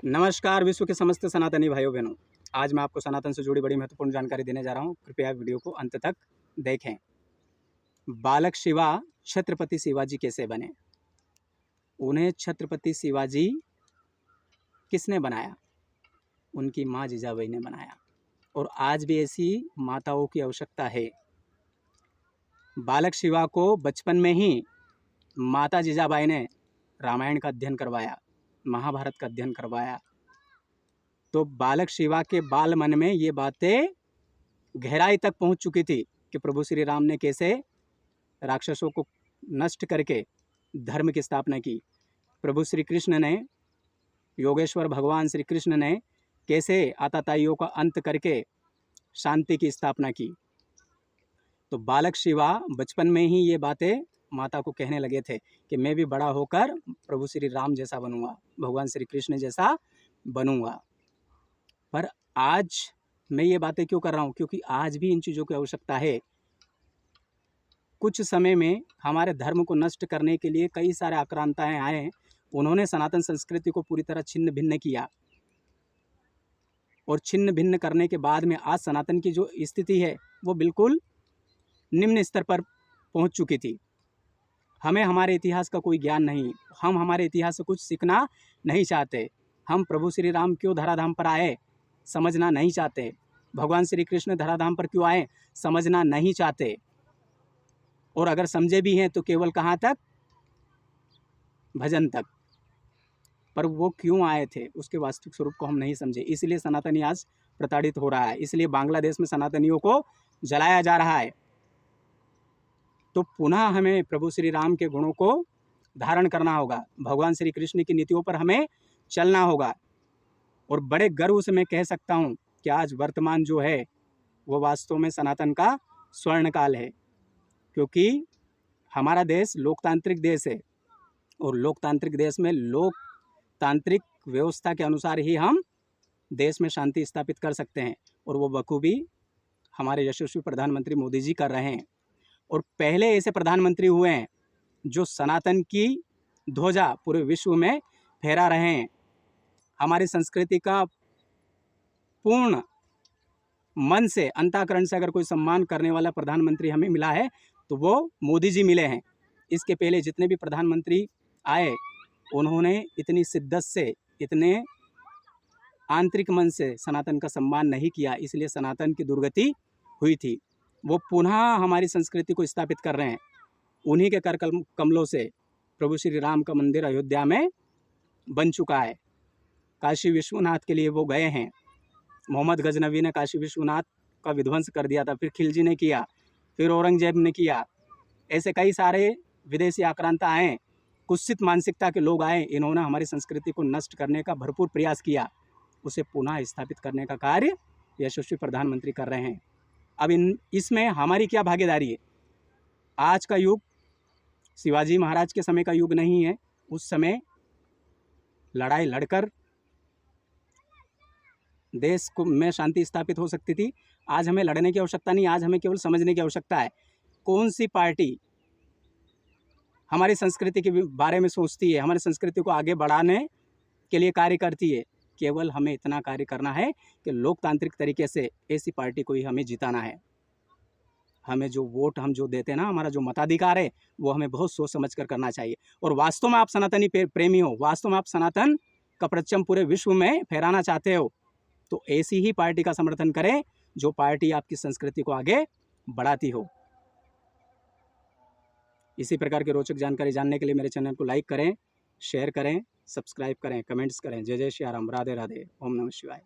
नमस्कार विश्व के समस्त सनातनी भाइयों बहनों। आज मैं आपको सनातन से जुड़ी बड़ी महत्वपूर्ण जानकारी देने जा रहा हूँ। कृपया वीडियो को अंत तक देखें। बालक शिवा छत्रपति शिवाजी कैसे बने? उन्हें छत्रपति शिवाजी किसने बनाया? उनकी माँ जीजाबाई ने बनाया और आज भी ऐसी माताओं की आवश्यकता है। बालक शिवा को बचपन में ही माता जीजाबाई ने रामायण का अध्ययन करवाया, महाभारत का अध्ययन करवाया। तो बालक शिवा के बाल मन में ये बातें गहराई तक पहुंच चुकी थी कि प्रभु श्री राम ने कैसे राक्षसों को नष्ट करके धर्म की स्थापना की। प्रभु श्री कृष्ण ने, योगेश्वर भगवान श्री कृष्ण ने कैसे आताताइयों का अंत करके शांति की स्थापना की। तो बालक शिवा बचपन में ही ये बातें माता को कहने लगे थे कि मैं भी बड़ा होकर प्रभु श्री राम जैसा बनूंगा, भगवान श्री कृष्ण जैसा बनूंगा। पर आज मैं ये बातें क्यों कर रहा हूँ? क्योंकि आज भी इन चीज़ों की आवश्यकता है। कुछ समय में हमारे धर्म को नष्ट करने के लिए कई सारे आक्रांताएँ आए। उन्होंने सनातन संस्कृति को पूरी तरह छिन्न भिन्न किया और छिन्न भिन्न करने के बाद में आज सनातन की जो स्थिति है वो बिल्कुल निम्न स्तर पर पहुंच चुकी थी। हमें हमारे इतिहास का कोई ज्ञान नहीं, हम हमारे इतिहास से कुछ सीखना नहीं चाहते। हम प्रभु श्री राम क्यों धराधाम पर आए समझना नहीं चाहते। भगवान श्री कृष्ण धराधाम पर क्यों आए समझना नहीं चाहते। और अगर समझे भी हैं तो केवल कहाँ तक? भजन तक। पर वो क्यों आए थे उसके वास्तविक स्वरूप को हम नहीं समझे, इसलिए सनातनी आज प्रताड़ित हो रहा है। इसलिए बांग्लादेश में सनातनियों को जलाया जा रहा है। तो पुनः हमें प्रभु श्री राम के गुणों को धारण करना होगा, भगवान श्री कृष्ण की नीतियों पर हमें चलना होगा। और बड़े गर्व से मैं कह सकता हूँ कि आज वर्तमान जो है वो वास्तव में सनातन का स्वर्ण काल है। क्योंकि हमारा देश लोकतांत्रिक देश है और लोकतांत्रिक देश में लोकतांत्रिक व्यवस्था के अनुसार ही हम देश में शांति स्थापित कर सकते हैं। और वो बखूबी हमारे यशस्वी प्रधानमंत्री मोदी जी कर रहे हैं। और पहले ऐसे प्रधानमंत्री हुए हैं जो सनातन की ध्वजा पूरे विश्व में फहरा रहे हैं। हमारी संस्कृति का पूर्ण मन से, अंतःकरण से अगर कोई सम्मान करने वाला प्रधानमंत्री हमें मिला है तो वो मोदी जी मिले हैं। इसके पहले जितने भी प्रधानमंत्री आए उन्होंने इतनी शिद्दत से, इतने आंतरिक मन से सनातन का सम्मान नहीं किया, इसलिए सनातन की दुर्गति हुई थी। वो पुनः हमारी संस्कृति को स्थापित कर रहे हैं। उन्हीं के कर कमलों से प्रभु श्री राम का मंदिर अयोध्या में बन चुका है। काशी विश्वनाथ के लिए वो गए हैं। मोहम्मद गजनवी ने काशी विश्वनाथ का विध्वंस कर दिया था, फिर खिलजी ने किया, फिर औरंगजेब ने किया। ऐसे कई सारे विदेशी आक्रांता आए, कुत्सित मानसिकता के लोग आए, इन्होंने हमारी संस्कृति को नष्ट करने का भरपूर प्रयास किया। उसे पुनः स्थापित करने का कार्य यशस्वी प्रधानमंत्री कर रहे हैं। अब इसमें हमारी क्या भागीदारी है? आज का युग शिवाजी महाराज के समय का युग नहीं है। उस समय लड़ाई लड़कर देश को में शांति स्थापित हो सकती थी। आज हमें लड़ने की आवश्यकता नहीं, आज हमें केवल समझने की आवश्यकता है। कौन सी पार्टी हमारी संस्कृति के बारे में सोचती है, हमारी संस्कृति को आगे बढ़ाने के लिए कार्य करती है। केवल हमें इतना कार्य करना है कि लोकतांत्रिक तरीके से ऐसी पार्टी को ही हमें जिताना है। हमें जो वोट हम जो देते हैं ना, हमारा जो मताधिकार है, वो हमें बहुत सोच समझ कर करना चाहिए। और वास्तव में आप सनातनी प्रेमी हो, वास्तव में आप सनातन का परचम पूरे विश्व में फहराना चाहते हो, तो ऐसी ही पार्टी का समर्थन करें जो पार्टी आपकी संस्कृति को आगे बढ़ाती हो। इसी प्रकार की रोचक जानकारी जानने के लिए मेरे चैनल को लाइक करें, शेयर करें, सब्सक्राइब करें, कमेंट्स करें। जय जय श्री राम, राधे राधे, ओम नमः शिवाय।